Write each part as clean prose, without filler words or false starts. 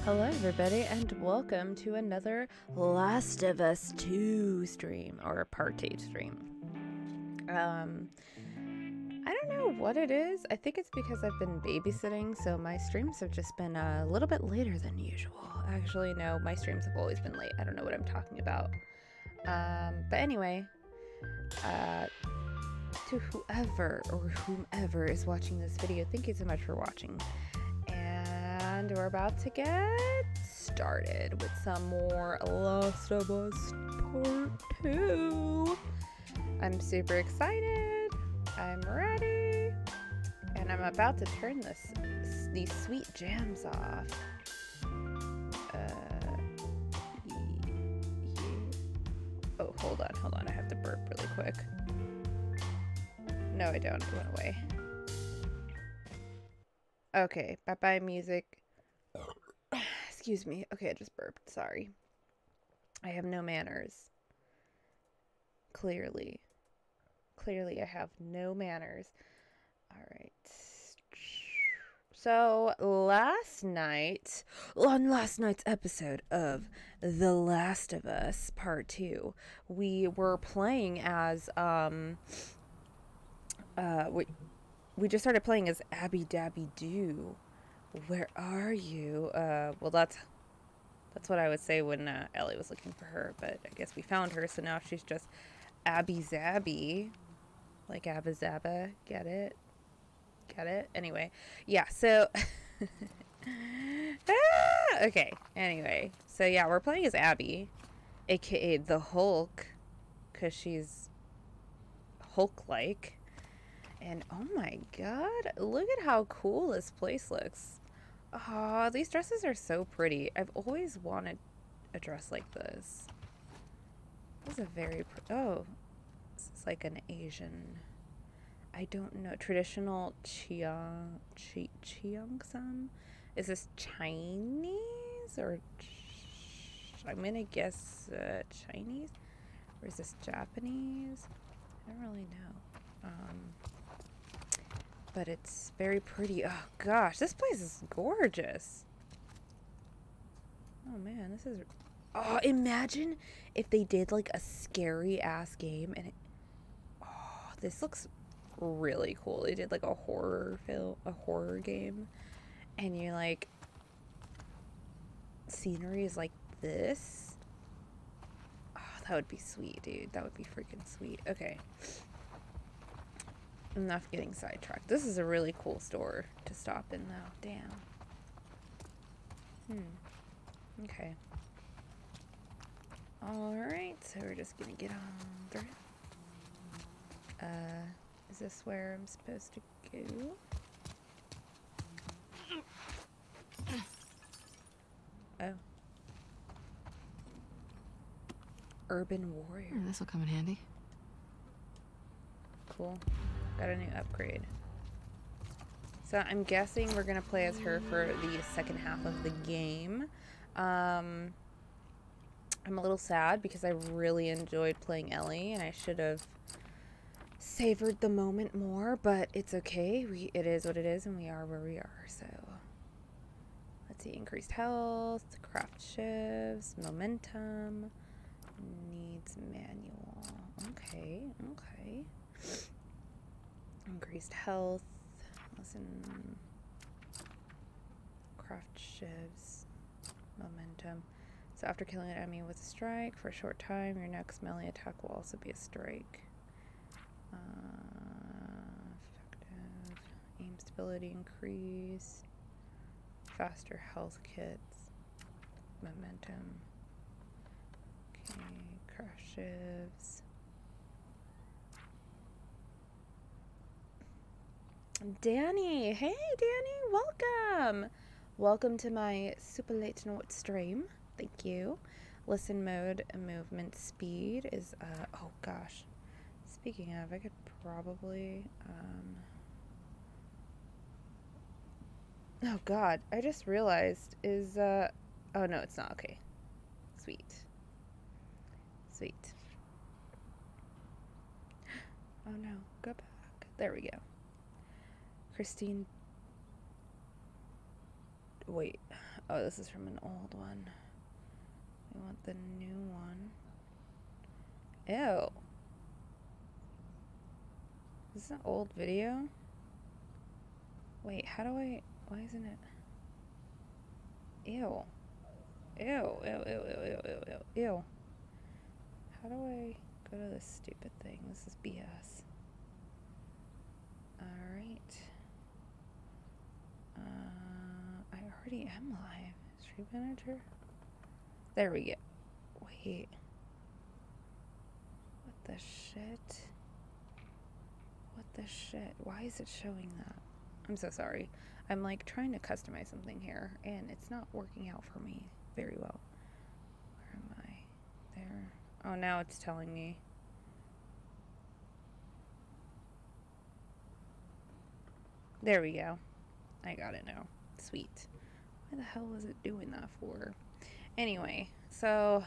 Hello everybody and welcome to another Last of Us 2 stream, or part 2 stream. I don't know what it is. I think it's because I've been babysitting, so my streams have just been a little bit later than usual. Actually, no, my streams have always been late. I don't know what I'm talking about. But anyway, to whomever is watching this video, thank you so much for watching. And we're about to get started with some more Last of Us Part 2. I'm super excited. I'm ready. And I'm about to turn these sweet jams off. Oh, hold on. I have to burp really quick. No, I don't. It went away. Okay, bye-bye music. Excuse me. Okay, I just burped. Sorry. I have no manners. Clearly, I have no manners. Alright. So, on last night's episode of The Last of Us Part 2, we were playing as, we just started playing as Abby Dabby Doo. Where are you? Well, that's what I would say when Ellie was looking for her, but I guess we found her, so now she's just Abby Zabby. Like Abba Zabba. Get it? Anyway, yeah, so... okay, anyway. So yeah, we're playing as Abby, aka the Hulk, because she's Hulk-like. And oh my god, look at how cool this place looks. Oh, these dresses are so pretty. I've always wanted a dress like this. This is a very oh, this is like an Asian, I don't know, traditional cheongsam. Is this Chinese or I'm gonna guess Chinese, or is this Japanese? I don't really know. But it's very pretty. Oh gosh, this place is gorgeous. Oh man, this is... Oh, imagine if they did like a scary ass game and it... Oh, this looks really cool. They did like a horror game, and you're like, scenery is like this. Oh, that would be sweet, dude. That would be freaking sweet. Okay. Enough getting sidetracked. This is a really cool store to stop in, though. Damn. Okay. Alright, so we're just gonna get on through. Is this where I'm supposed to go? Oh. Urban Warrior. This will come in handy. Cool. Got a new upgrade. So I'm guessing we're gonna play as her for the second half of the game. I'm a little sad because I really enjoyed playing Ellie and I should have savored the moment more, but it's okay. It is what it is and we are where we are, so let's see. Increased health, craft shifts, momentum, needs manual. Okay. Increased health, listen, craft shivs, momentum. So after killing an enemy with a strike for a short time, your next melee attack will also be a strike. Effective. Aim stability increase. Faster health kits. Momentum. Okay, craft shivs. Danny! Hey, Danny! Welcome! Welcome to my super late night stream. Thank you. Listen mode, movement speed is, oh gosh. Speaking of, I could probably, oh god, I just realized is, oh no, it's not. Okay. Sweet. Oh no, go back. There we go. Christine. Wait. Oh, this is from an old one. We want the new one. Ew. Is this an old video? Wait, how do I... Why isn't it... Ew. Ew, ew, ew, ew, ew, ew, ew, ew. How do I go to this stupid thing? This is BS. Alright. I already am live. Stream manager? There we go. Wait. What the shit? What the shit? Why is it showing that? I'm so sorry. I'm like trying to customize something here and it's not working out for me very well. Where am I? There. Oh, now it's telling me. There we go. I got it now. Sweet. Why the hell was it doing that for? Anyway, so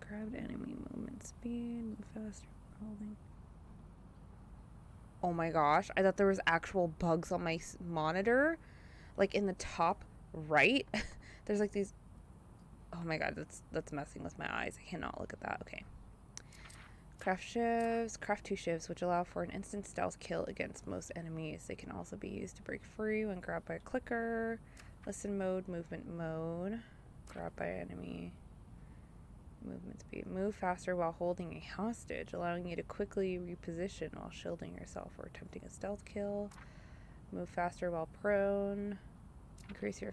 grabbed enemy movement speed, move faster, holding. Oh my gosh, I thought there was actual bugs on my monitor. Like in the top right. There's like these. Oh my god, that's messing with my eyes. I cannot look at that. Okay. Craft shivs. Craft 2 shivs, which allow for an instant stealth kill against most enemies. They can also be used to break free when grabbed by a clicker. Listen mode, movement mode. Grab by enemy. Movement speed. Move faster while holding a hostage, allowing you to quickly reposition while shielding yourself or attempting a stealth kill. Move faster while prone. Increase your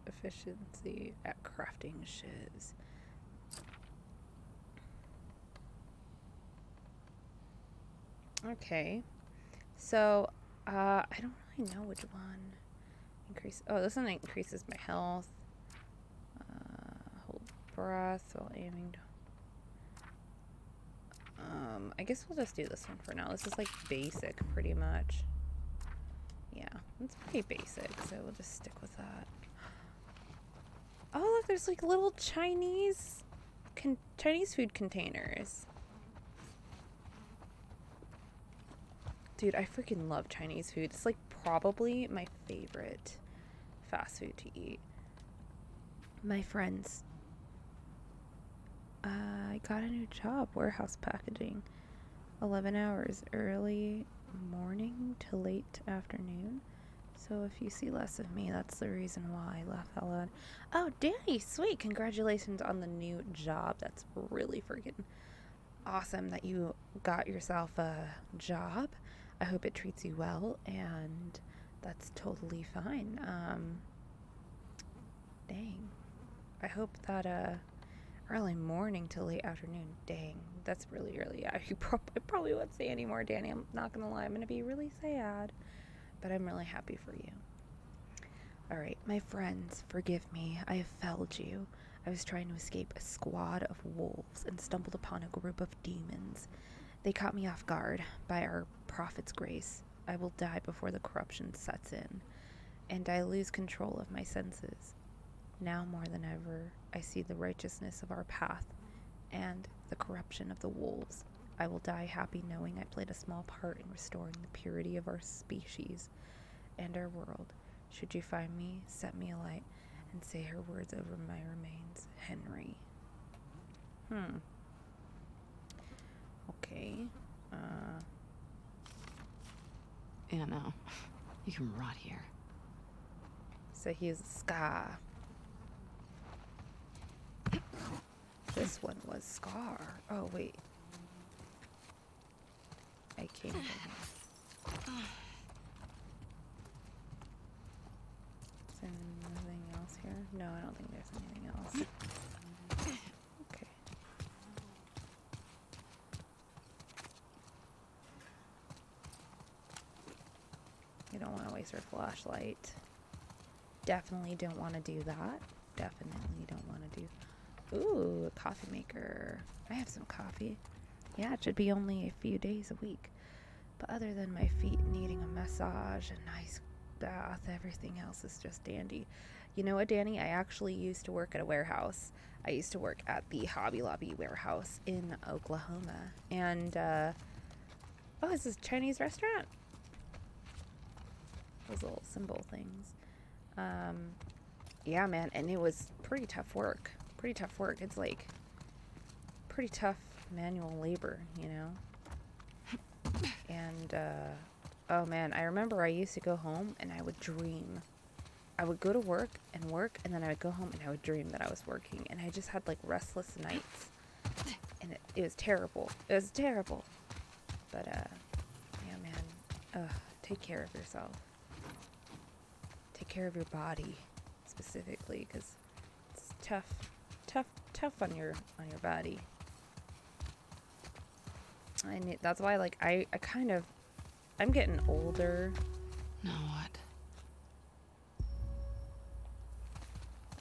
efficiency at crafting shivs. Okay. So, I don't really know which one. Increase. Oh, this one increases my health. Hold breath while aiming. I guess we'll just do this one for now. This is like basic pretty much. Yeah, it's pretty basic, so we'll just stick with that. Oh, look, there's like little Chinese food containers. Dude, I freaking love Chinese food. It's like probably my favorite fast food to eat. My friends, I got a new job, warehouse packaging. 11 hours, early morning to late afternoon. So if you see less of me, that's the reason why. Laugh out loud. Oh, Danny, sweet. Congratulations on the new job. That's really freaking awesome that you got yourself a job. I hope it treats you well, and that's totally fine. Dang. I hope that, early morning to late afternoon. Dang, that's really early. Yeah, I probably won't say anymore, Danny. I'm not gonna lie. I'm gonna be really sad, but I'm really happy for you. Alright, my friends, forgive me. I have failed you. I was trying to escape a squad of wolves and stumbled upon a group of demons. They caught me off guard. By our prophet's grace, I will die before the corruption sets in, and I lose control of my senses. Now more than ever, I see the righteousness of our path and the corruption of the wolves. I will die happy knowing I played a small part in restoring the purity of our species and our world. Should you find me, set me alight, and say her words over my remains. Henry. Okay. Yeah, no. You can rot here. So he's a Scar. This one was Scar. Oh, wait. I came from here. Is there anything else here? No, I don't think there's anything else. Okay. You don't want to waste your flashlight. Definitely don't want to do that. Definitely don't want to do. Ooh, a coffee maker. I have some coffee. Yeah, it should be only a few days a week. But other than my feet needing a massage, a nice bath, everything else is just dandy. You know what, Danny? I actually used to work at a warehouse. I used to work at the Hobby Lobby warehouse in Oklahoma. And, oh, is this a Chinese restaurant? Those little symbol things. yeah, man, and it was pretty tough work. Pretty tough work. It's like pretty tough manual labor, you know? And, oh man, I remember I used to go home and I would dream. I would go to work, and then I would go home and I would dream that I was working. And I just had, like, restless nights. And it was terrible. It was terrible. But, yeah, man, take care of yourself. Take care of your body, specifically, because it's tough on your body. And that's why, like, I'm getting older. Now what?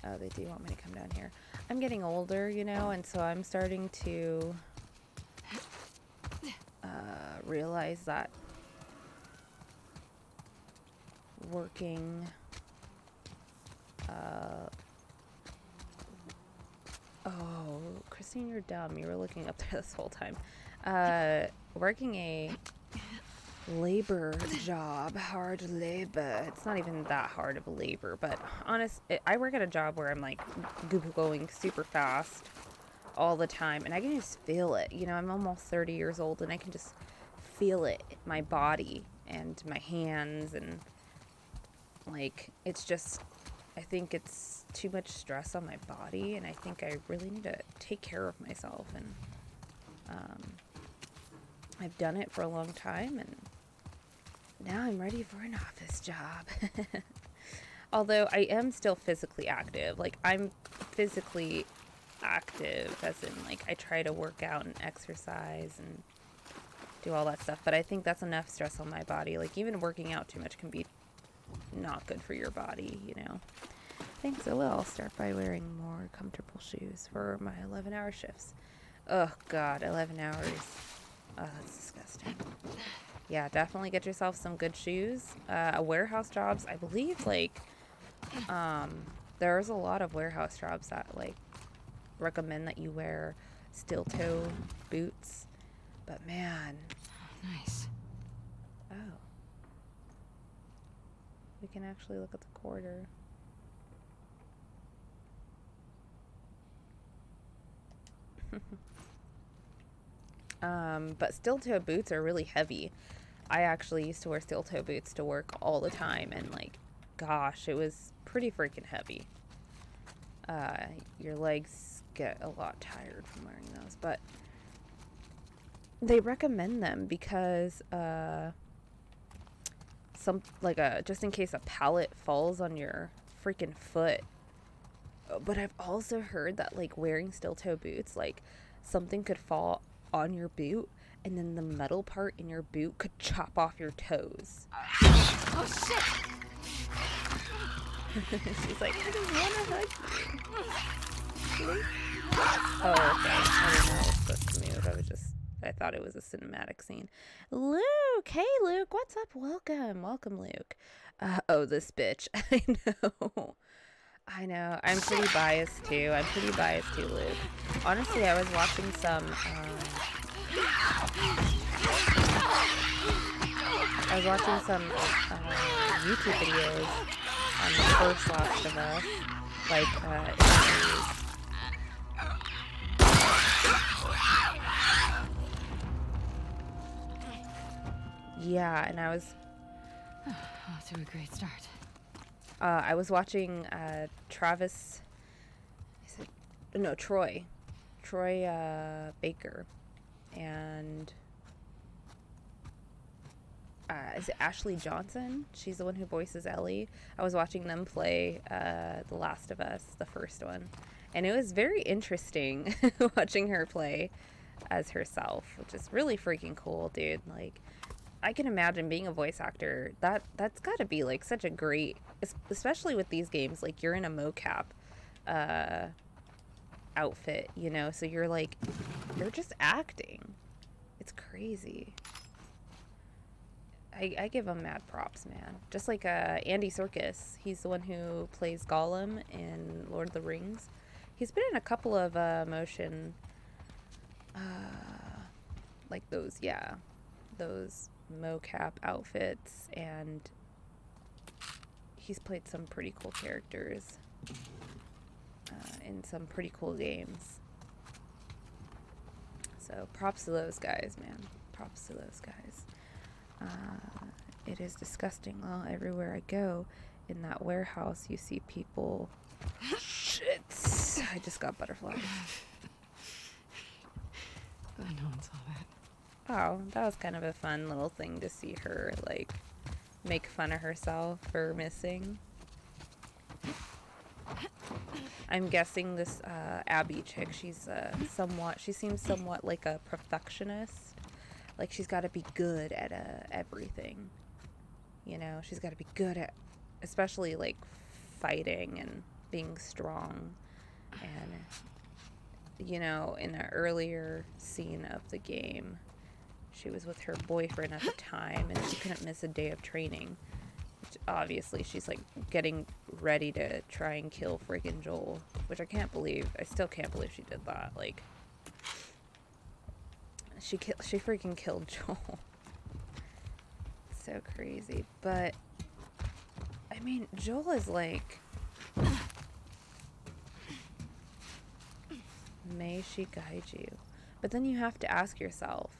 Oh, they do want me to come down here. I'm getting older, you know, and so I'm starting to realize that working oh, Christine, you're dumb. You were looking up there this whole time. Working a labor job, hard labor. It's not even that hard of a labor, but I work at a job where I'm like going super fast all the time, and I can just feel it. You know, I'm almost 30 years old, and I can just feel it in my body and my hands, and like it's just, I think it's too much stress on my body, and I think I really need to take care of myself. And I've done it for a long time, and now I'm ready for an office job. Although I am still physically active. Like, I'm physically active, as in, like, I try to work out and exercise and do all that stuff. But I think that's enough stress on my body. Like, even working out too much can be not good for your body, you know. Thanks, I will start by wearing more comfortable shoes for my 11-hour shifts. Oh, God, 11 hours. Oh, that's disgusting. Yeah, definitely get yourself some good shoes. Warehouse jobs, I believe, like, there's a lot of warehouse jobs that, like, recommend that you wear steel-toe boots. But, man. Nice. Oh. We can actually look at the quarter. But steel-toe boots are really heavy. I actually used to wear steel-toe boots to work all the time, and like, gosh, it was pretty freaking heavy. Your legs get a lot tired from wearing those, but they recommend them because just in case a pallet falls on your freaking foot. But I've also heard that, like, wearing steel-toe boots, like, something could fall on your boot, and then the metal part in your boot could chop off your toes. Oh, shit! She's like, I just want to hug you. Oh, okay. I didn't know I was supposed to move. I thought it was a cinematic scene. Luke! Hey, Luke! What's up? Welcome. Welcome, Luke. Oh, this bitch. I know. I know. I'm pretty biased, too. Luke. Honestly, I was watching some, YouTube videos on the first Last of Us. Like, yeah, and I was... Off to a great start. I was watching Troy Baker, and is it Ashley Johnson? She's the one who voices Ellie. I was watching them play The Last of Us, the first one, and it was very interesting watching her play as herself, which is really freaking cool, dude. Like, I can imagine being a voice actor. That's got to be like such a great, especially with these games. Like, you're in a mocap outfit, you know, so you're just acting. It's crazy. I give him mad props, man. Just like Andy Serkis, he's the one who plays Gollum in Lord of the Rings. He's been in a couple of motion, like those mocap outfits, and he's played some pretty cool characters. in some pretty cool games. So props to those guys, man. Props to those guys. It is disgusting. Well, everywhere I go in that warehouse, you see people. Shit! I just got butterflies. No one saw that. Oh, that was kind of a fun little thing to see her, like, make fun of herself for missing. I'm guessing this Abby chick, she's she seems somewhat like a perfectionist. Like, she's got to be good at everything. You know, she's got to be good at, especially, like, fighting and being strong. And, you know, in an earlier scene of the game, she was with her boyfriend at the time, and she couldn't miss a day of training. Which obviously, she's, like, getting ready to try and kill freaking Joel. Which I can't believe. I still can't believe she did that. Like, she freaking killed Joel. So crazy. But, I mean, Joel is, like... May she guide you. But then you have to ask yourself,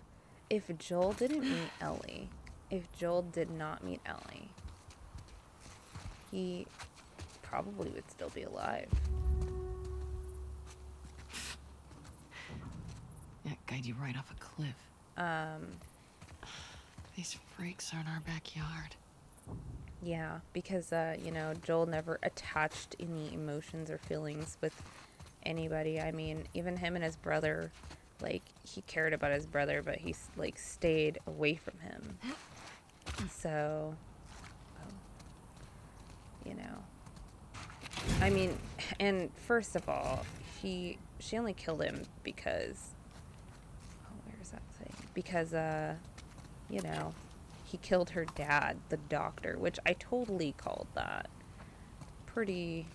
if Joel didn't meet Ellie, if Joel did not meet Ellie, he probably would still be alive. Yeah, guide you right off a cliff. These freaks are in our backyard. Yeah, because, you know, Joel never attached any emotions or feelings with anybody. I mean, even him and his brother, like, he cared about his brother, but he, like, stayed away from him. So, you know. I mean, and first of all, she only killed him because, oh, where's that thing? Because, you know, he killed her dad, the doctor, which I totally called that. Pretty,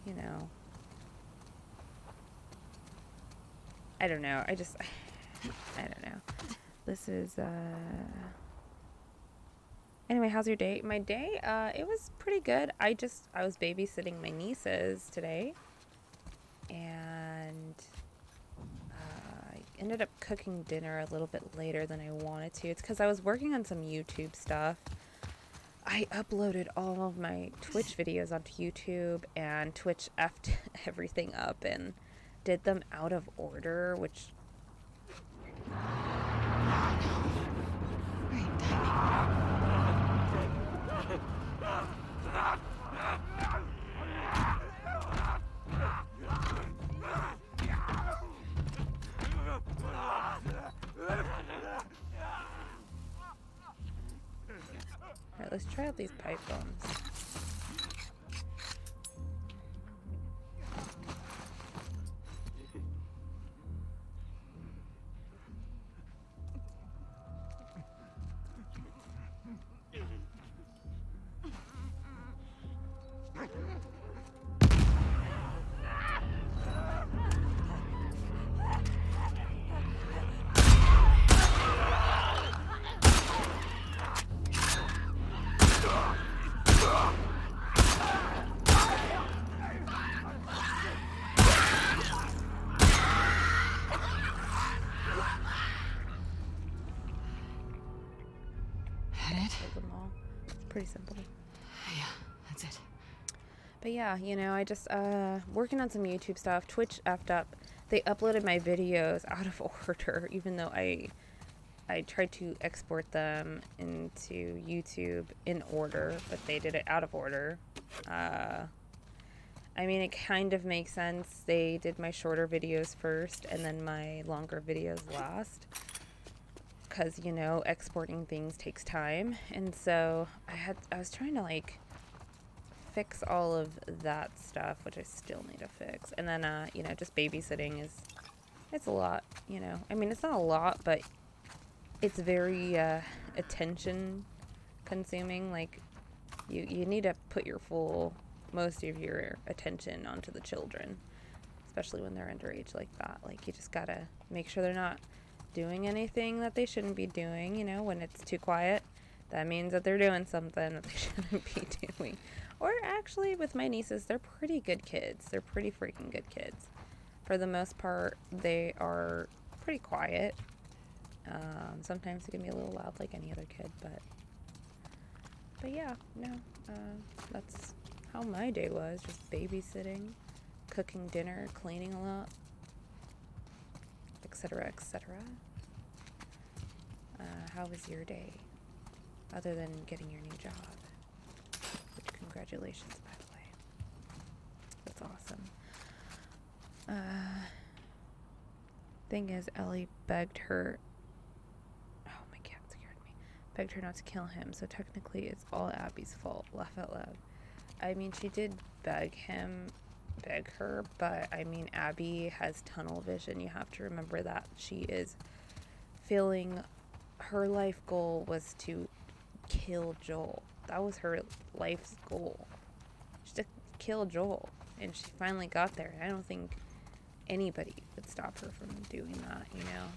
you know. I don't know. I don't know. This is, anyway, how's your day? My day, it was pretty good. I was babysitting my nieces today. And I ended up cooking dinner a little bit later than I wanted to. It's because I was working on some YouTube stuff. I uploaded all of my Twitch videos onto YouTube, and Twitch effed everything up and did them out of order, which... Great timing. Alright, let's try out these pipe bombs. Pretty simple. Yeah, that's it. But yeah, you know, I just working on some YouTube stuff. Twitch effed up. They uploaded my videos out of order, even though I tried to export them into YouTube in order, but they did it out of order. I mean, it kind of makes sense. They did my shorter videos first and then my longer videos last. Because, you know, exporting things takes time. And so I was trying to, like, fix all of that stuff, which I still need to fix. And then, you know, just babysitting it's a lot, you know. I mean, it's not a lot, but it's very attention consuming. Like, you need to put most of your attention onto the children, especially when they're underage like that. Like, you just gotta make sure they're not doing anything that they shouldn't be doing. You know, when it's too quiet, that means that they're doing something that they shouldn't be doing. Or actually, with my nieces, they're pretty good kids. They're pretty freaking good kids. For the most part, they are pretty quiet. Sometimes it can be a little loud like any other kid, but yeah, no, that's how my day was. Just babysitting, cooking dinner, cleaning a lot, etc., etc. How was your day? Other than getting your new job. Which, congratulations, by the way. That's awesome. Thing is, Ellie begged her... Oh, my cat scared me. Begged her not to kill him, so technically it's all Abby's fault. Laugh out loud. I mean, she did beg her, but I mean, Abby has tunnel vision. You have to remember that. She is feeling... Her life goal was to kill Joel. That was her life's goal. Just to kill Joel. And she finally got there. And I don't think anybody would stop her from doing that, you know?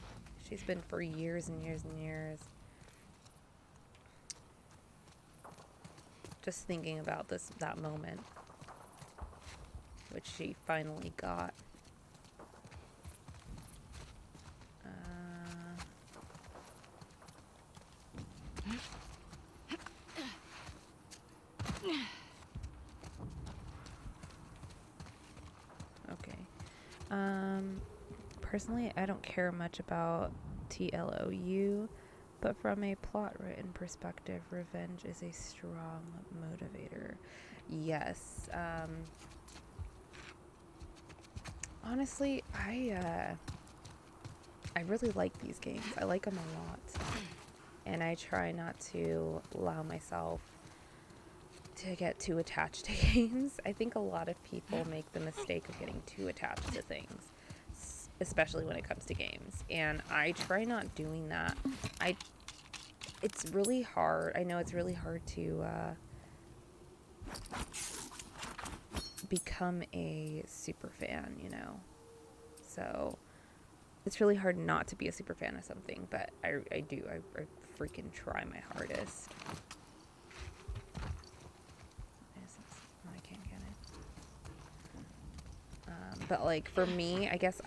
She's been for years and years and years. Just thinking about that moment. Which she finally got. Okay. Personally, I don't care much about TLOU, but from a plot-written perspective, revenge is a strong motivator. Yes. Honestly, I really like these games. I like them a lot. And I try not to allow myself to get too attached to games. I think a lot of people make the mistake of getting too attached to things, especially when it comes to games. And I try not doing that. It's really hard. I know it's really hard to become a super fan, you know. So it's really hard not to be a super fan of something, but I do. I freaking try my hardest. I can't get it. But like for me, I guess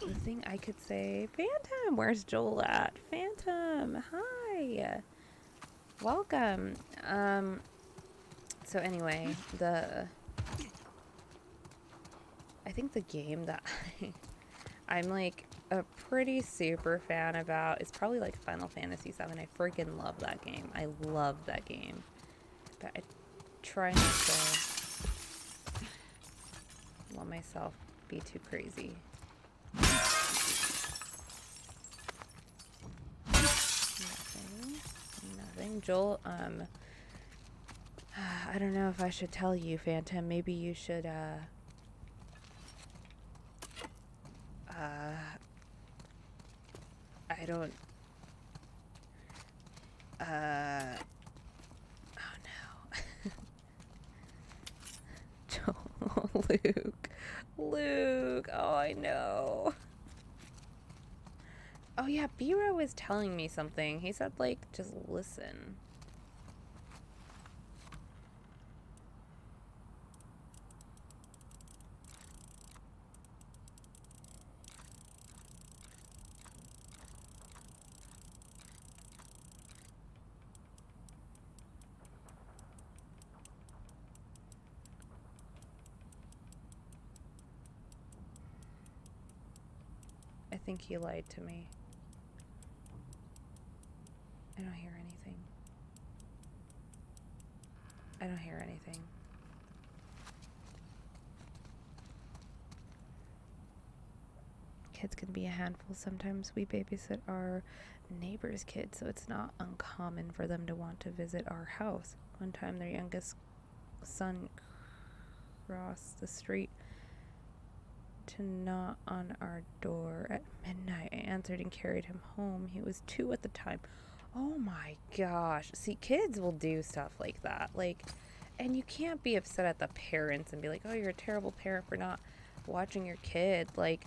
the thing I could say, Phantom, where's Joel at? Phantom, hi, welcome. So anyway, I think the game that I'm like a pretty super fan about is probably like Final Fantasy VII. I freaking love that game. I love that game. But I try not to let myself be too crazy. Nothing. Joel, I don't know if I should tell you, Phantom. Maybe you should, I don't, oh no. Joel, Luke, oh, I know. Oh yeah, B-Row was telling me something. He said, like, just listen. I think he lied to me. I don't hear anything. I don't hear anything. Kids can be a handful. Sometimes we babysit our neighbor's kids, so it's not uncommon for them to want to visit our house. One time their youngest son crossed the street to knock on our door at midnight. I answered and carried him home. He was 2 at the time. Oh my gosh. See, kids will do stuff like that. Like, and you can't be upset at the parents and be like, oh, you're a terrible parent for not watching your kid. Like,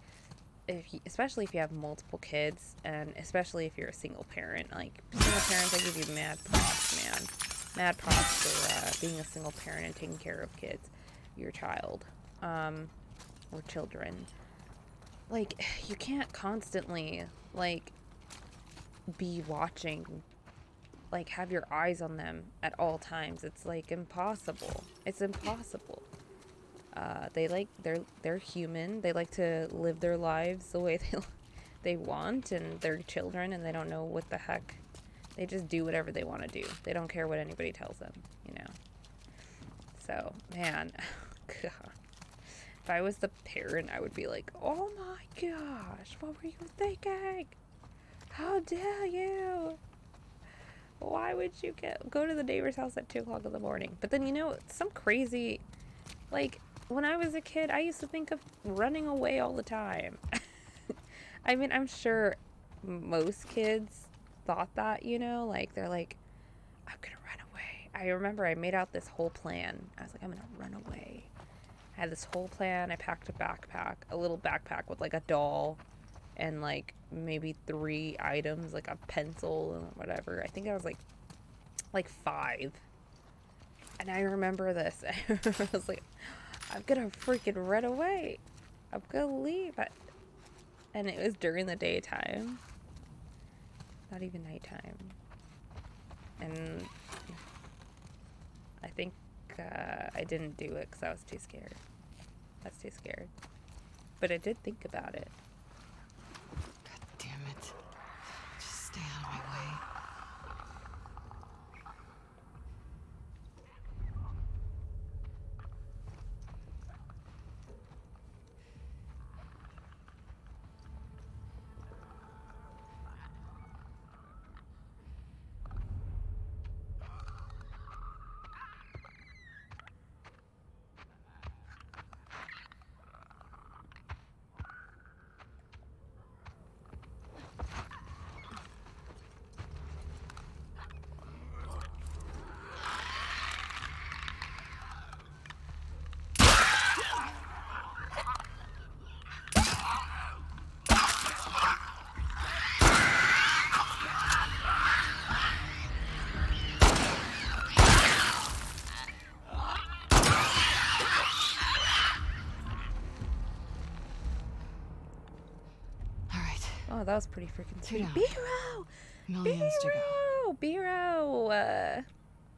especially if you have multiple kids, and especially if you're a single parent. Like, single parents, I give you mad props, man. mad props for being a single parent and taking care of kids, your child, or children. Like, you can't constantly, like, be watching, like, have your eyes on them at all times. It's, like, impossible. It's impossible. They're human. They like to live their lives the way they want, and they're children, and they don't know what the heck. They just do whatever they want to do. They don't care what anybody tells them, you know. So, man, God. If I was the parent, I would be like, oh my gosh, what were you thinking? How dare you? Why would you go to the neighbor's house at 2 o'clock in the morning? But then, you know, some crazy, like, when I was a kid, I used to think of running away all the time. I mean, I'm sure most kids thought that, you know, like, they're like, I'm gonna run away. I remember I made out this whole plan. I was like, I'm gonna run away. I had this whole plan. I packed a backpack, a little backpack with like a doll and like maybe 3 items, like a pencil and whatever. I think I was like 5. And I remember this. I was like, I'm gonna freaking run away. I'm gonna leave. And it was during the daytime. Not even nighttime. And I think I didn't do it because I was too scared. I was too scared. But I did think about it. God damn it. Just stay out of my way. Oh, that was pretty freaking sweet. down. B-Row! Millions to go. B-Row!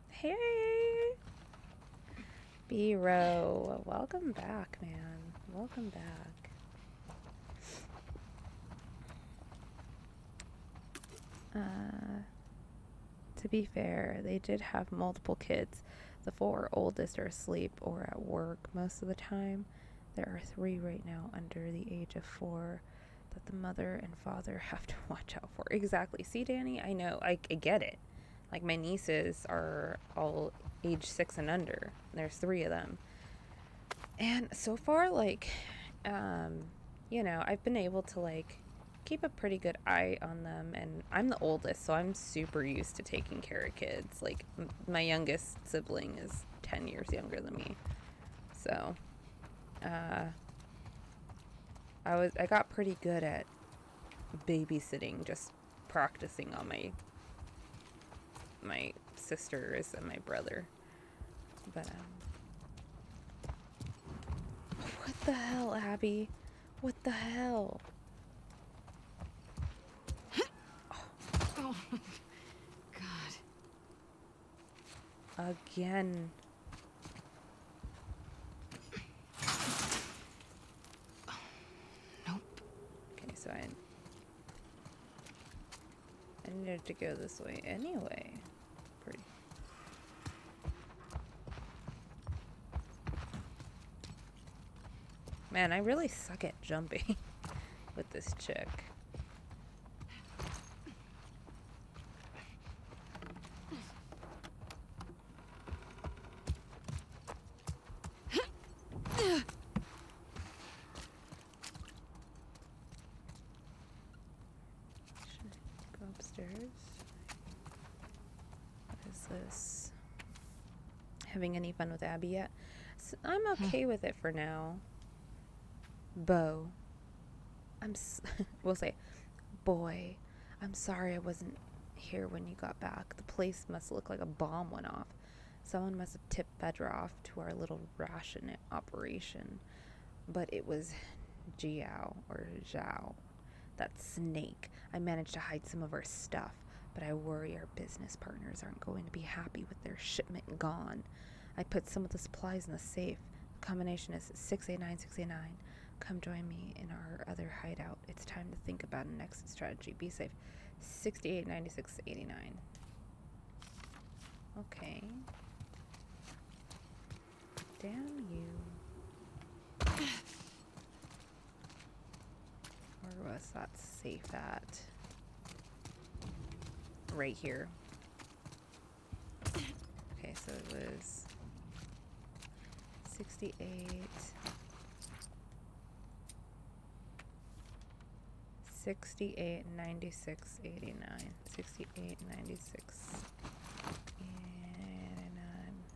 Hey! B-Row. Welcome back, man. Welcome back. To be fair, they did have multiple kids. The 4 oldest are asleep or at work most of the time. There are 3 right now under the age of 4 that the mother and father have to watch out for. Exactly. See, Danny, I know. I get it. Like, my nieces are all age 6 and under. There's 3 of them. And so far, like, you know, I've been able to, like, keep a pretty good eye on them. And I'm the oldest, so I'm super used to taking care of kids. Like, my youngest sibling is 10 years younger than me. So, I got pretty good at babysitting, just practicing on my sisters and my brother. But what the hell, Abby? What the hell? Oh, God. Again. Okay, so I needed to go this way anyway. Pretty. Man, I really suck at jumping with this chick. Having any fun with Abby yet? So I'm okay with it for now. Bo. We'll say, boy, I'm sorry I wasn't here when you got back. The place must look like a bomb went off. Someone must have tipped Bedra off to our little ration operation. But it was Jiao, or Zhao, that snake. I managed to hide some of our stuff, but I worry our business partners aren't going to be happy with their shipment gone. I put some of the supplies in the safe. The combination is 689-689. Come join me in our other hideout. It's time to think about an exit strategy. Be safe. 68-96-89. Okay. Damn you. Where was that safe at? Right here. Okay, so it was 68. 68, 96, 89. 68, 96, 89.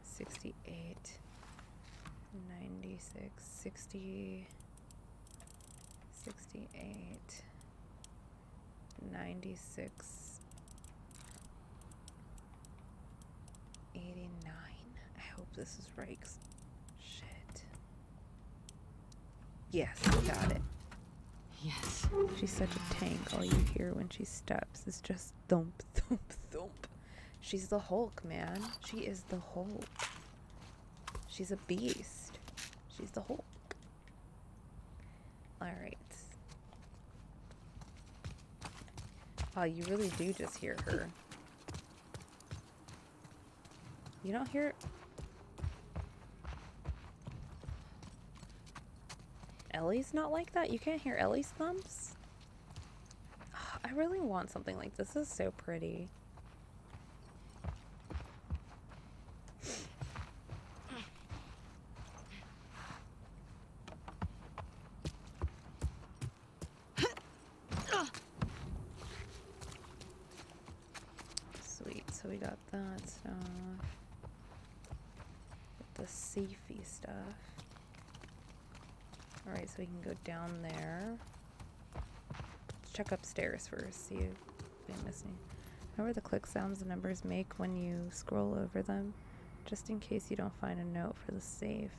68, 96, 60, 68, 96, 89. I hope this is right. Shit. Yes, I got it. Yes. She's such a tank. All you hear when she steps is just thump, thump, thump. She's the Hulk, man. She is the Hulk. She's a beast. She's the Hulk. Alright. Oh, you really do just hear her. You don't hear... Ellie's not like that? You can't hear Ellie's thumps? Oh, I really want something like this. This is so pretty. Sweet, so we got that stuff. The safety stuff. Alright, so we can go down there. Let's check upstairs first, see if I'm missing. Remember the click sounds the numbers make when you scroll over them? Just in case you don't find a note for the safe.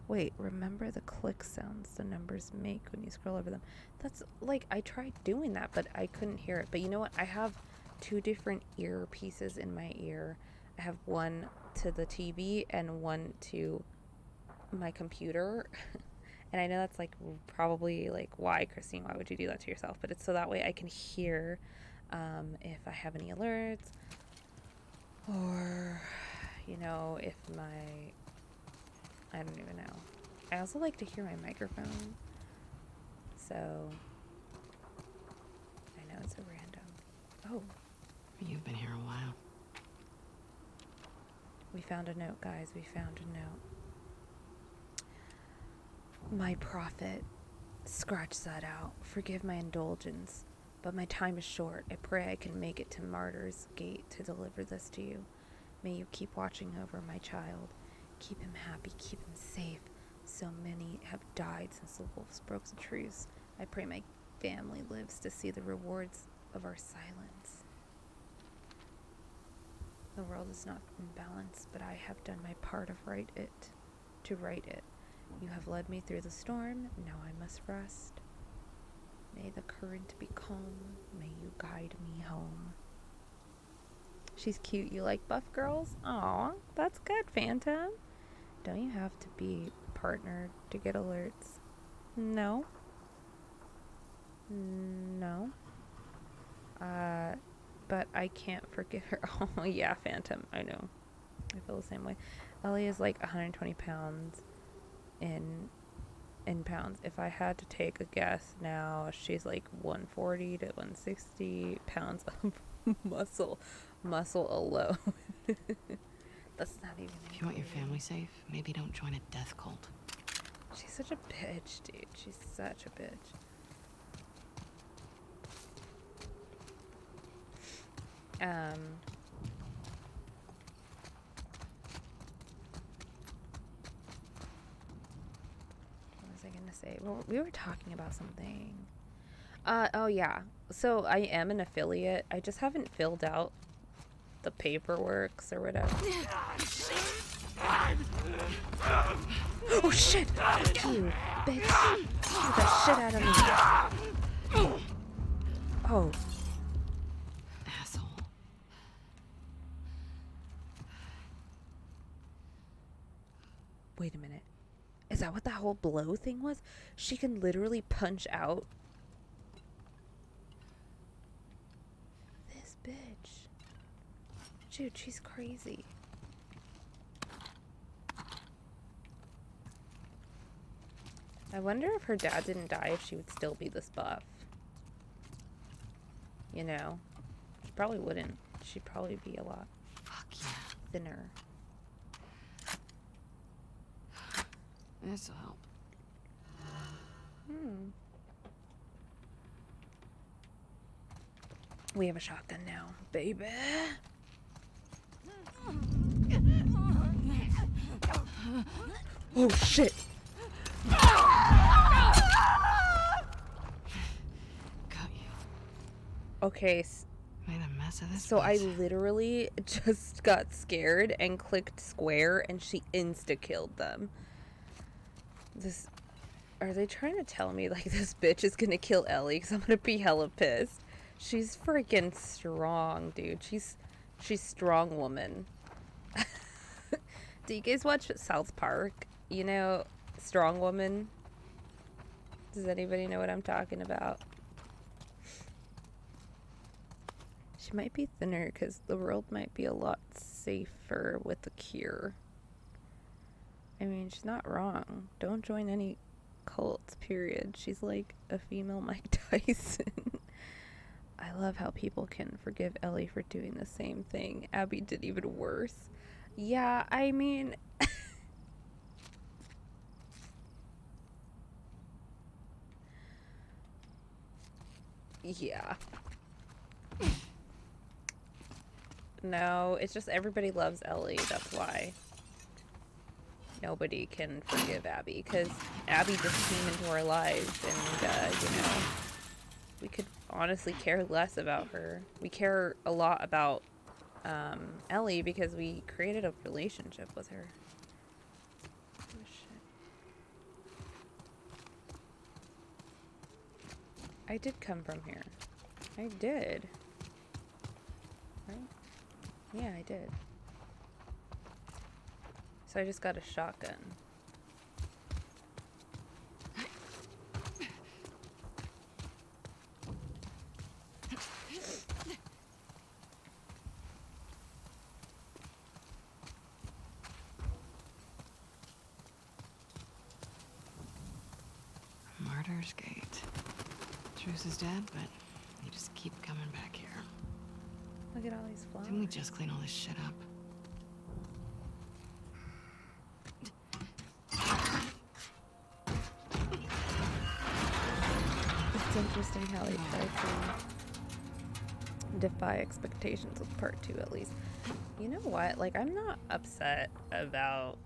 Wait, remember the click sounds the numbers make when you scroll over them? That's, like, I tried doing that, but I couldn't hear it. But you know what? I have two different earpieces in my ear. I have one to the TV and one to my computer. And I know that's, like, probably, like, why, Christine, why would you do that to yourself? But it's so that way I can hear if I have any alerts or, you know, if my... I don't even know. I also like to hear my microphone. So, I know it's so random. Oh. You've been here a while. We found a note, guys. We found a note. My prophet, scratch that out. Forgive my indulgence, but my time is short. I pray I can make it to Martyr's Gate to deliver this to you. May you keep watching over my child. Keep him happy, keep him safe. So many have died since the wolves broke the truce. I pray my family lives to see the rewards of our silence. The world is not in balance, but I have done my part to right it. You have led me through the storm, now I must rest. May the current be calm, may you guide me home. She's cute. You like buff girls? Aw, that's good, Phantom. Don't you have to be partnered to get alerts? No. No. But I can't forget her. Oh, yeah, Phantom. I know. I feel the same way. Ellie is like 120 pounds in pounds. If I had to take a guess now, she's like 140 to 160 pounds of muscle alone. That's not even... If you want your family safe, maybe don't join a death cult. She's such a bitch, dude. She's such a bitch. What was I gonna say? Well, we were talking about something. Oh yeah. So I am an affiliate. I just haven't filled out the paperwork or whatever. Oh shit! You bitch! Get the shit out of me! Oh. Asshole. Wait a minute. Is that what that whole blow thing was? She can literally punch out this bitch. Dude, she's crazy. I wonder if her dad didn't die, if she would still be this buff. You know? She probably wouldn't. She'd probably be a lot thinner. This'll help. We have a shotgun now, baby. Oh shit! Got you. Okay, Made a mess of this so I place. literally just got scared and clicked square and she insta-killed them. Are they trying to tell me like this bitch is gonna kill Ellie? Because I'm gonna be hella pissed. She's freaking strong, dude. She's strong woman. Do you guys watch South Park? You know, Strong Woman? Does anybody know what I'm talking about? She might be thinner because the world might be a lot safer with the cure. I mean, she's not wrong. Don't join any cults, period. She's like a female Mike Tyson. I love how people can forgive Ellie for doing the same thing. Abby did even worse. Yeah, I mean... yeah. No, it's just everybody loves Ellie, that's why. Nobody can forgive Abby, because Abby just came into our lives, and, you know, we could honestly care less about her. We care a lot about Ellie because we created a relationship with her. Oh, shit. I did come from here. I did. Right? Yeah, I did. So I just got a shotgun. Martyr's Gate. Truce is dead, but you just keep coming back here. Look at all these flowers. Didn't we just clean all this shit up? It's interesting how they tried to defy expectations with part 2 at least. You know what? Like, I'm not upset about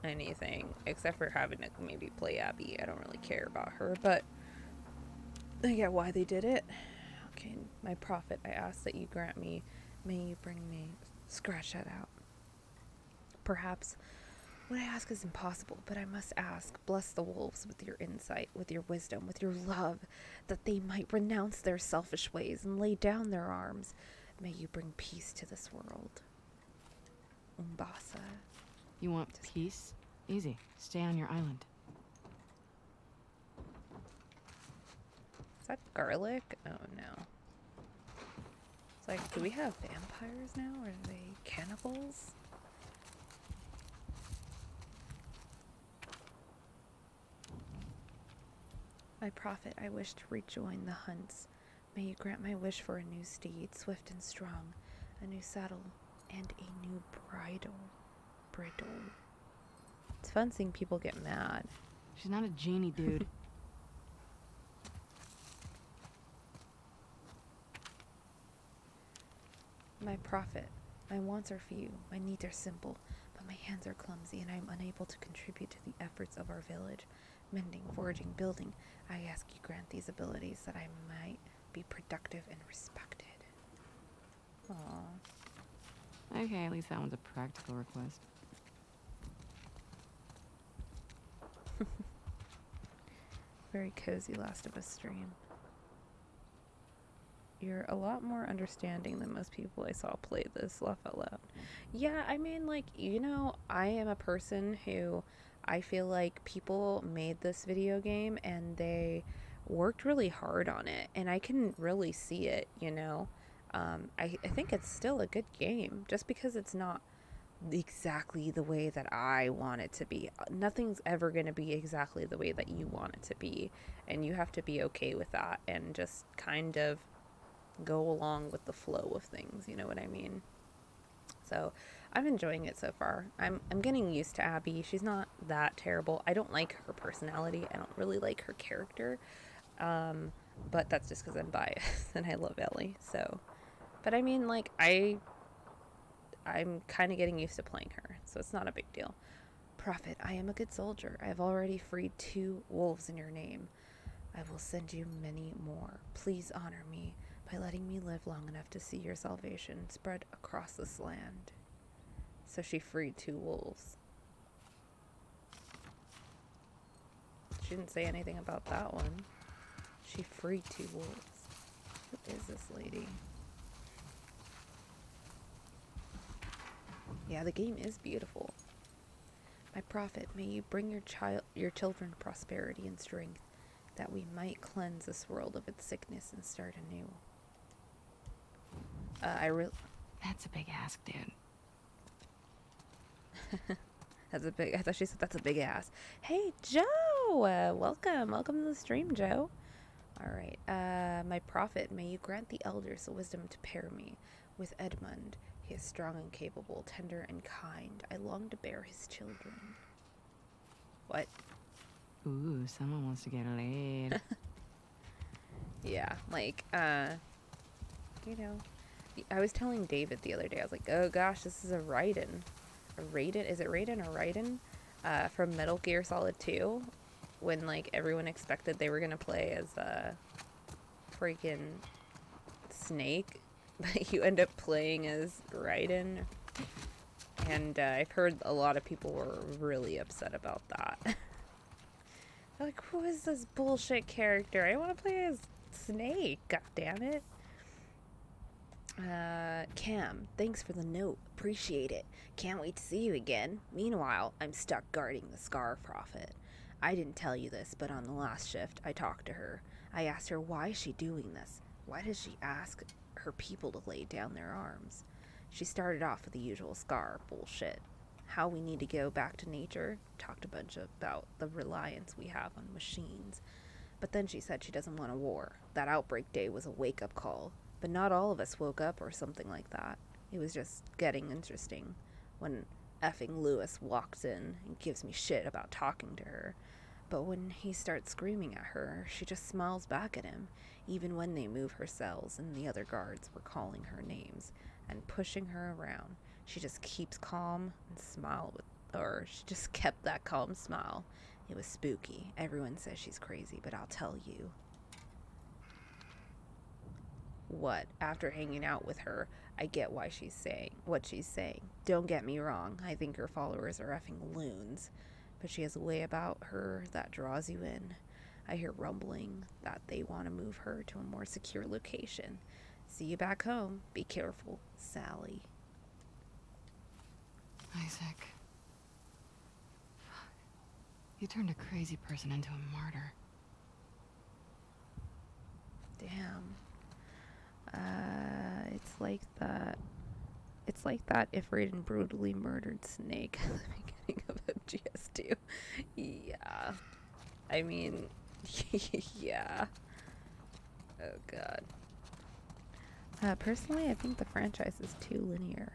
anything except for having to maybe play Abby. I don't really care about her, but I get why they did it. Okay, my prophet, I ask that you grant me, may you bring me, scratch that out. Perhaps what I ask is impossible, but I must ask. Bless the wolves with your insight, with your wisdom, with your love, that they might renounce their selfish ways and lay down their arms. May you bring peace to this world. Umbasa. You want peace? Easy. Stay on your island. Is that garlic? Oh no. It's like, do we have vampires now? Or are they cannibals? My prophet, I wish to rejoin the hunts. May you grant my wish for a new steed, swift and strong, a new saddle, and a new bridle. It's fun seeing people get mad. She's not a genie, dude. My prophet, my wants are few, my needs are simple, but my hands are clumsy and I am unable to contribute to the efforts of our village. Mending, foraging, building. I ask you grant these abilities that I might be productive and respected. Aww. Okay, at least that one's a practical request. Very cozy Last of Us stream. You're a lot more understanding than most people I saw play this, laugh out loud. Yeah, I mean, like, you know, I am a person who I feel like people made this video game and they worked really hard on it, and I can really see it, you know. I think it's still a good game, just because it's not exactly the way that I want it to be. Nothing's ever going to be exactly the way that you want it to be, and you have to be okay with that and just kind of go along with the flow of things, you know what I mean? So I'm enjoying it so far. I'm getting used to Abby. She's not that terrible. I don't like her personality. I don't really like her character. But that's just because I'm biased and I love Ellie. So, but I mean, like, I'm kind of getting used to playing her, so it's not a big deal. Prophet, I am a good soldier. I have already freed 2 wolves in your name. I will send you many more. Please honor me by letting me live long enough to see your salvation spread across this land. So she freed 2 wolves. She didn't say anything about that one. She freed 2 wolves. Who is this lady? Yeah, the game is beautiful. My prophet, may you bring your children prosperity and strength, that we might cleanse this world of its sickness and start anew. That's a big ask, dude. That's a big. I thought she said that's a big ass. Hey, Joe, welcome to the stream, Joe. All right, my prophet, may you grant the elders the wisdom to pair me with Edmund. He is strong and capable, tender and kind. I long to bear his children. What? Ooh, someone wants to get laid. Yeah, like, you know, I was telling David the other day, I was like, oh gosh, this is a Raiden. Is it Raiden or Raiden? From Metal Gear Solid 2, when, like, everyone expected they were gonna play as, freaking Snake, but you end up playing as Raiden. And, I've heard a lot of people were really upset about that. Like, who is this bullshit character? I want to play as Snake, god damn it. Cam, thanks for the note. Appreciate it. Can't wait to see you again. Meanwhile, I'm stuck guarding the Scar Prophet. I didn't tell you this, but on the last shift, I talked to her. I asked her, why is she doing this? Why does she ask her people to lay down their arms? She started off with the usual Scar bullshit. How we need to go back to nature, talked a bunch about the reliance we have on machines. But then she said she doesn't want a war. That outbreak day was a wake-up call. But not all of us woke up or something like that. It was just getting interesting when effing Lewis walks in and gives me shit about talking to her. But when he starts screaming at her, she just smiles back at him, even when they move her cells and the other guards were calling her names and pushing her around. She just keeps calm and she just kept that calm smile. It was spooky. Everyone says she's crazy, but I'll tell you. What? After hanging out with her, I get why she's saying what she's saying. Don't get me wrong. I think her followers are effing loons. But she has a way about her that draws you in. I hear rumbling that they want to move her to a more secure location. See you back home. Be careful, Sally. Isaac. Fuck. You turned a crazy person into a martyr. Damn. It's like that. It's like that if Raiden brutally murdered Snake at the beginning of MGS2. Yeah. I mean, yeah. Oh god. Personally, I think the franchise is too linear.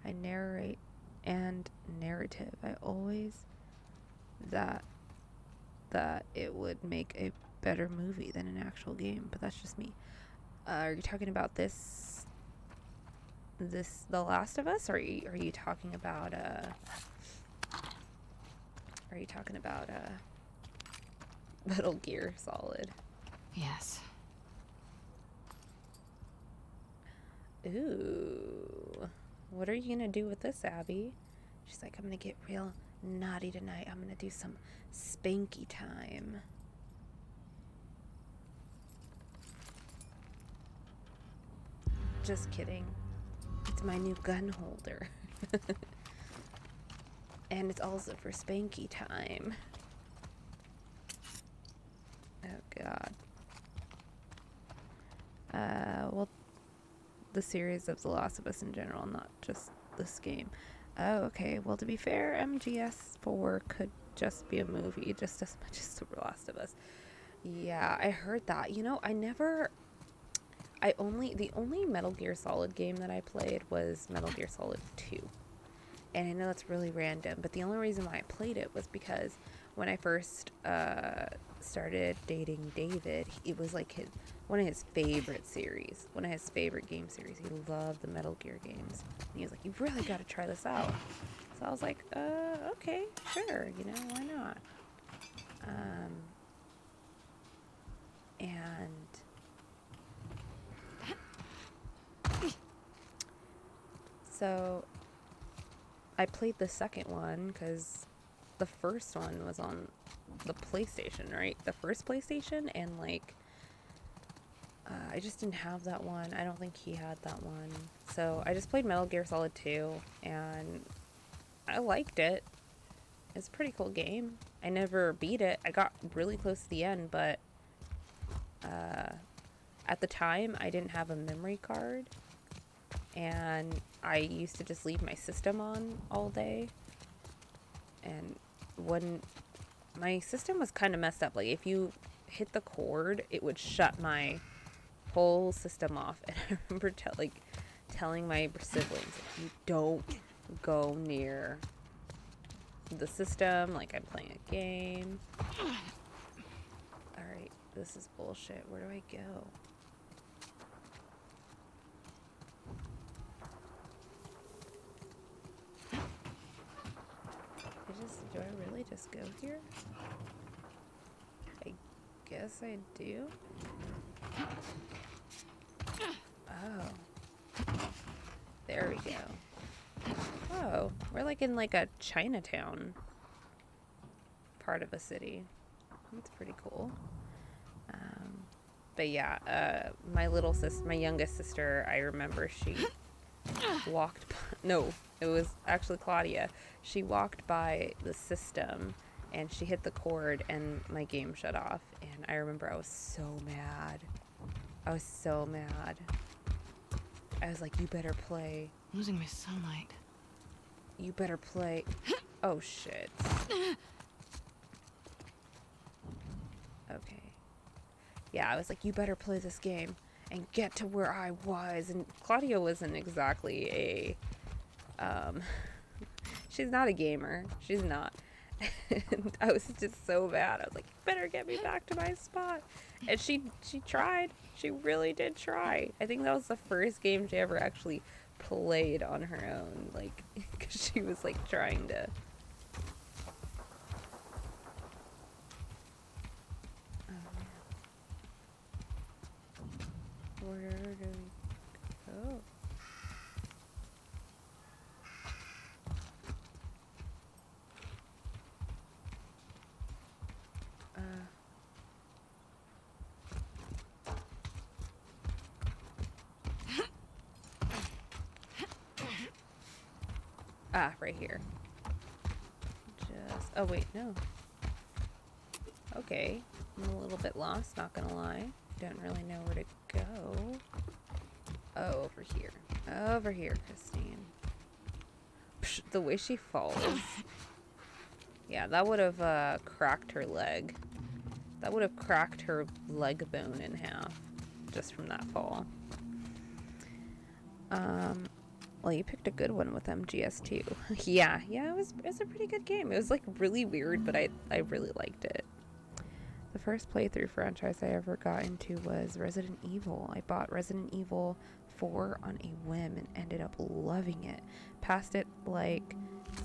I narrate and narrative. I always that it would make a better movie than an actual game, but that's just me. Are you talking about this The Last of Us, or are you talking about Metal Gear Solid. Yes. Ooh. What are you gonna do with this, Abby? She's like, I'm gonna get real naughty tonight. I'm gonna do some spanky time. Just kidding. It's my new gun holder. And it's also for spanky time. Oh god. Well, the series of The Last of Us in general, not just this game. Oh, okay. Well, to be fair, MGS4 could just be a movie, just as much as The Last of Us. Yeah, I heard that. You know, the only Metal Gear Solid game that I played was Metal Gear Solid 2. And I know that's really random, but the only reason why I played it was because when I first started dating David, it was like one of his favorite series, one of his favorite game series. He loved the Metal Gear games. And he was like, you really got to try this out. So I was like, okay, sure, you know, why not? And so I played the second one because the first one was on the PlayStation, right? The first PlayStation, and like I just didn't have that one. I don't think he had that one. So I just played Metal Gear Solid 2 and I liked it. It's a pretty cool game. I never beat it. I got really close to the end, but at the time I didn't have a memory card. And I used to just leave my system on all day. And when my system was kind of messed up, like if you hit the cord, it would shut my whole system off. And I remember telling my siblings, like, you don't go near the system, like I'm playing a game. Alright, this is bullshit. Where do I go? Do I really just go here? I guess I do. Oh. There we go. Oh, we're like in like a Chinatown part of a city. That's pretty cool. But yeah, my youngest sister, I remember she walked by, no, it was actually Claudia. She walked by the system and she hit the cord and my game shut off. And I remember I was so mad. I was so mad. I was like, you better play. I'm losing my sunlight. You better play. Oh, shit. Okay. Yeah, I was like, you better play this game and get to where I was. And Claudia wasn't exactly a, she's not a gamer. She's not. And I was just so bad. I was like, you better get me back to my spot. And she tried. She really did try. I think that was the first game she ever actually played on her own. Like, because she was like trying to. Where do we go? Right here. Oh wait, no. Okay, I'm a little bit lost, not gonna lie. Don't really know where to go. Oh, over here. Over here, Christine. Psh, the way she falls. Yeah, that would have cracked her leg. That would have cracked her leg bone in half just from that fall. Well, you picked a good one with MGS2. yeah, it was a pretty good game. It was like really weird, but I really liked it. The first playthrough franchise I ever got into was Resident Evil. I bought Resident Evil 4 on a whim and ended up loving it. Passed it like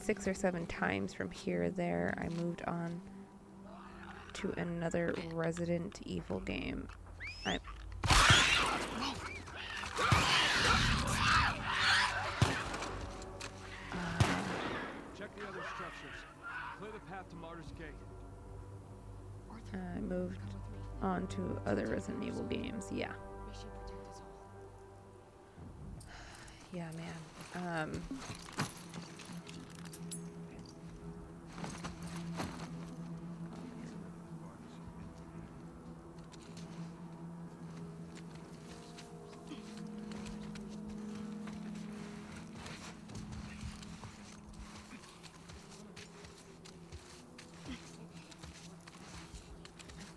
6 or 7 times from here to there. I moved on. to another Resident Evil game. Check the other structures. Clear the path to Martyr's Gate. I moved on to other Resident Evil games. Yeah. Yeah, man.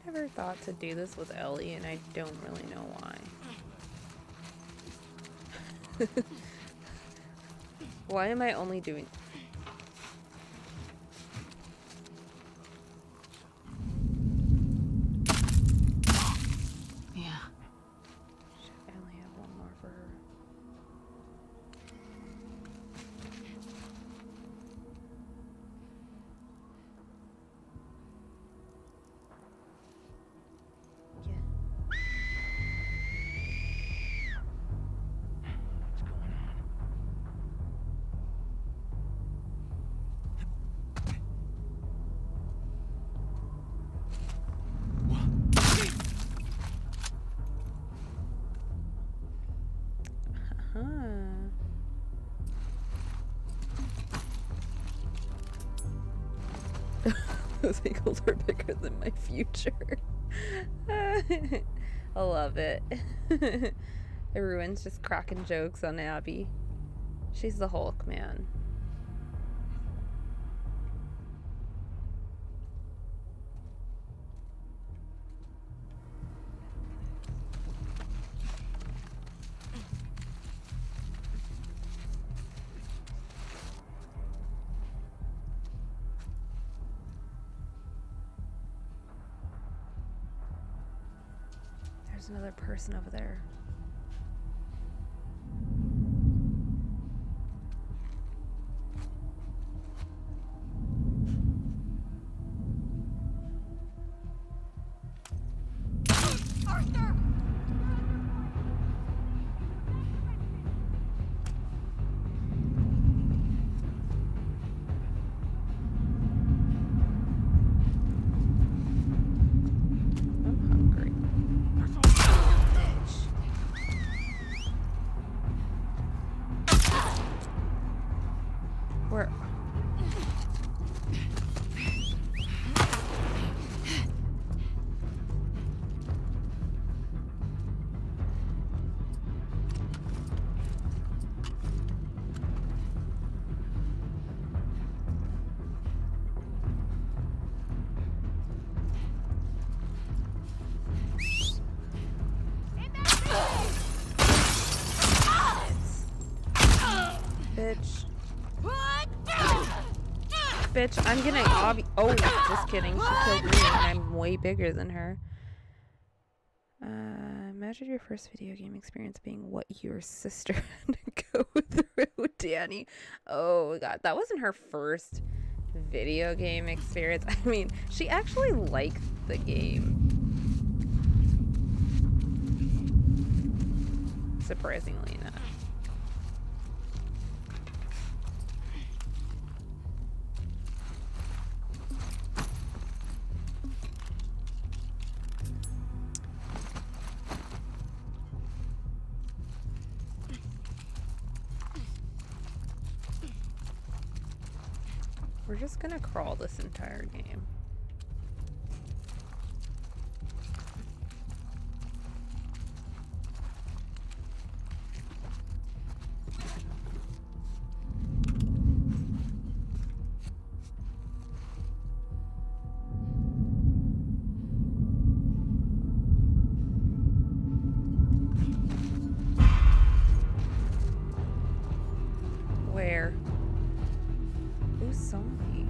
I never thought to do this with Ellie, and I don't really know why. Why am I only doing... Yeah. Shit, I only have one more for her. Yeah. Those eagles are bigger than my future. I love it. Everyone's just cracking jokes on Abby. She's the Hulk, man. There's another person over there. Arthur! I'm hungry. Where? Bitch. Bitch, I'm getting oh, just kidding. She killed me and I'm way bigger than her. Imagine your first video game experience being what your sister had to go through, Danny. Oh god, that wasn't her first video game experience. I mean, she actually liked the game. Surprisingly enough. We're just gonna crawl this entire game. Where? Who saw me?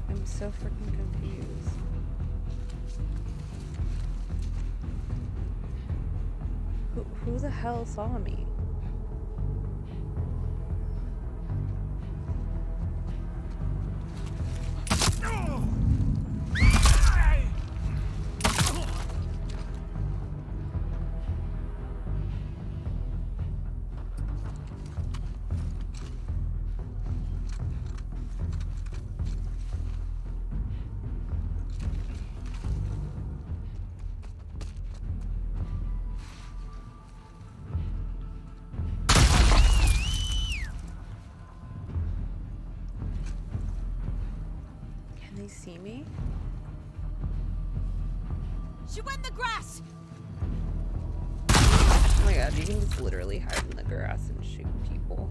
I'm so freaking confused. Who the hell saw me? he see me? She went in the grass. Oh my god, you can just literally hide in the grass and shoot people.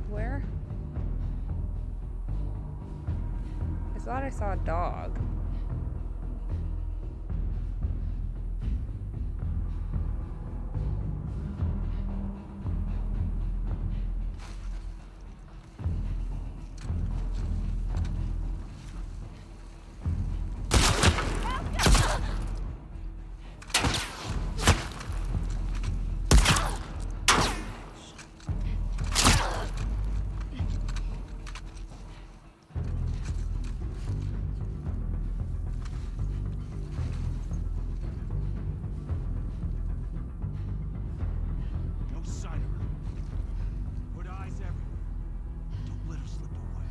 Where? I thought I saw a dog. No sign of her. Put eyes everywhere. Don't let her slip away.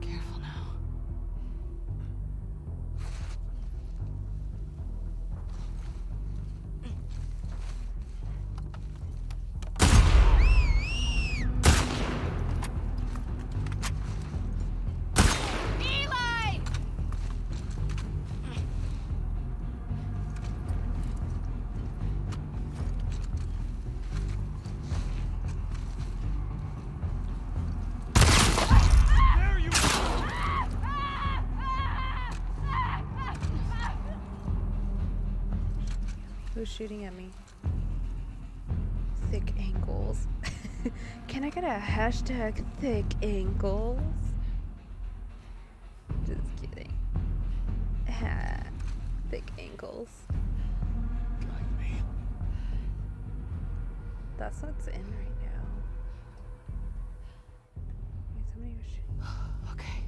Careful now. Eli! There you go! Who's shooting at me? Thick ankles. Can I get a hashtag thick ankles? Just kidding. Thick ankles. Like me. That's what's in right now. Wait, somebody was shooting. Okay.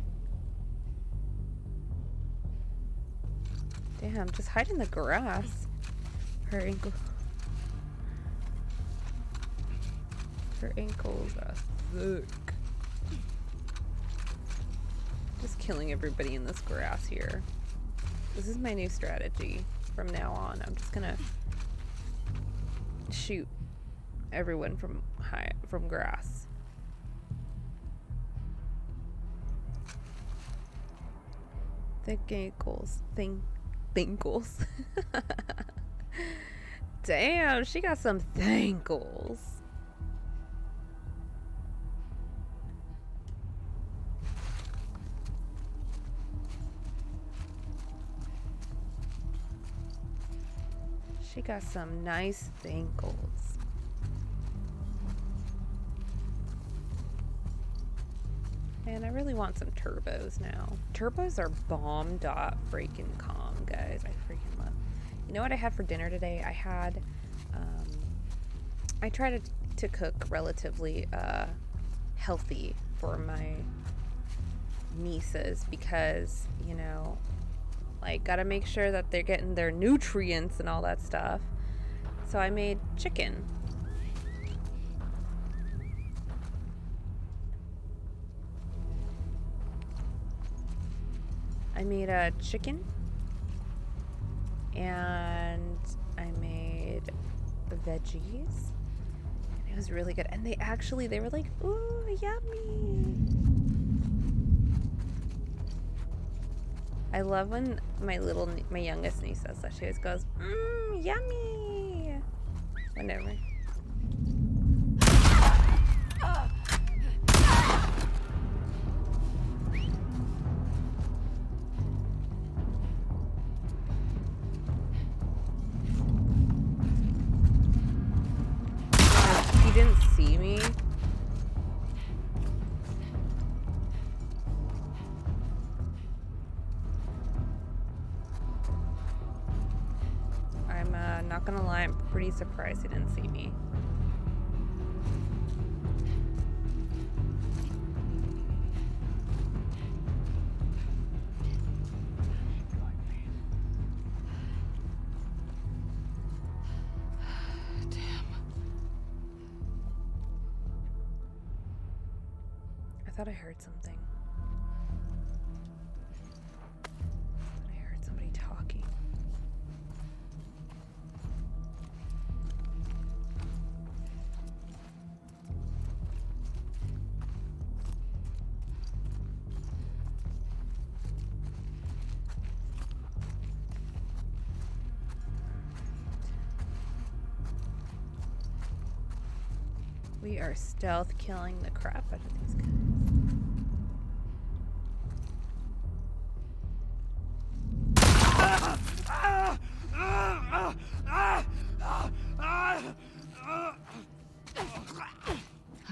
Damn, just hide in the grass. Her ankle. Her ankles are thick. Just killing everybody in this grass here. This is my new strategy from now on. I'm just gonna shoot everyone from grass. Thick ankles. Thinkles. Damn, she got some thinkles. She got some nice thinkles. Man, I really want some turbos now. Turbos are bomb dot freaking calm, guys. I freaking love. You know what I had for dinner today? I had, I try to cook relatively healthy for my nieces because, you know, like, gotta make sure that they're getting their nutrients and all that stuff. So I made chicken. I made a chicken and I made veggies and it was really good. And they were like, ooh, yummy. I love when my youngest niece says that. She always goes, yummy. Whenever. He didn't see me. I'm not gonna lie, I'm pretty surprised he didn't see me. Damn. I thought I heard something. I heard somebody talking. We are stealth killing the crap out of these guys.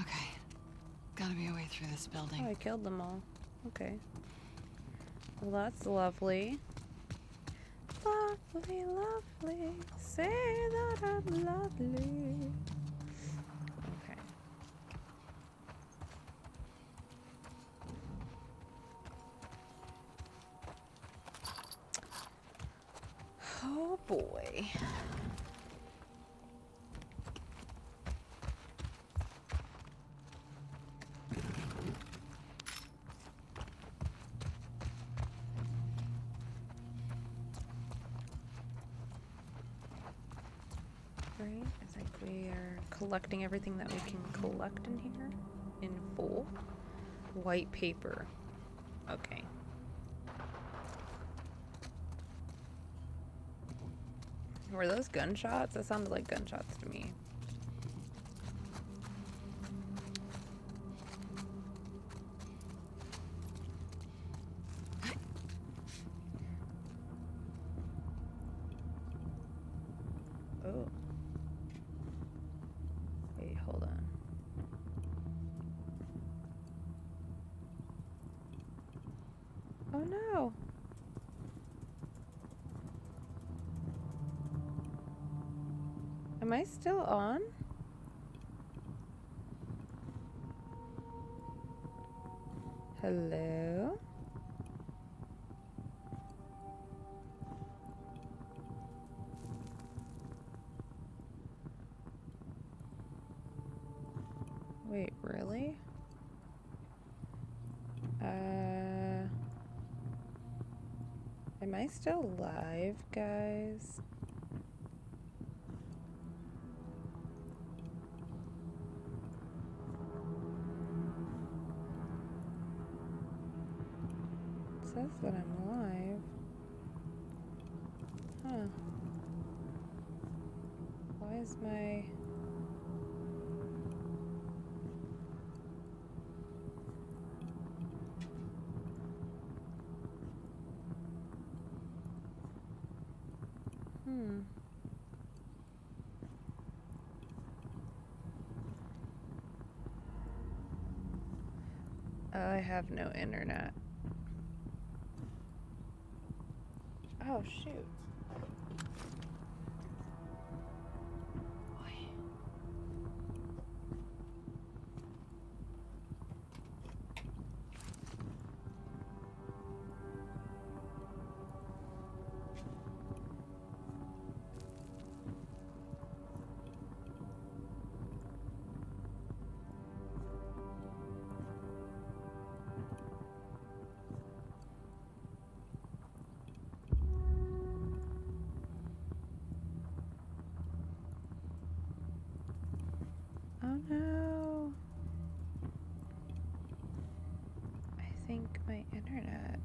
Okay. Gotta be a way through this building. Oh, I killed them all. Okay. Well, that's lovely. Lovely, lovely. Say that I'm lovely. Okay. Oh boy. Right? It's like we are collecting everything that we can collect in here in full. White paper. Okay. Were those gunshots? That sounded like gunshots to me. Oh. Wait, hold on. Oh no. Am I still on? Hello? Wait, really? Am I still live, guys? It says that I'm live. Huh. Why is my... I have no internet. Oh, shoot. Oh no. I think my internet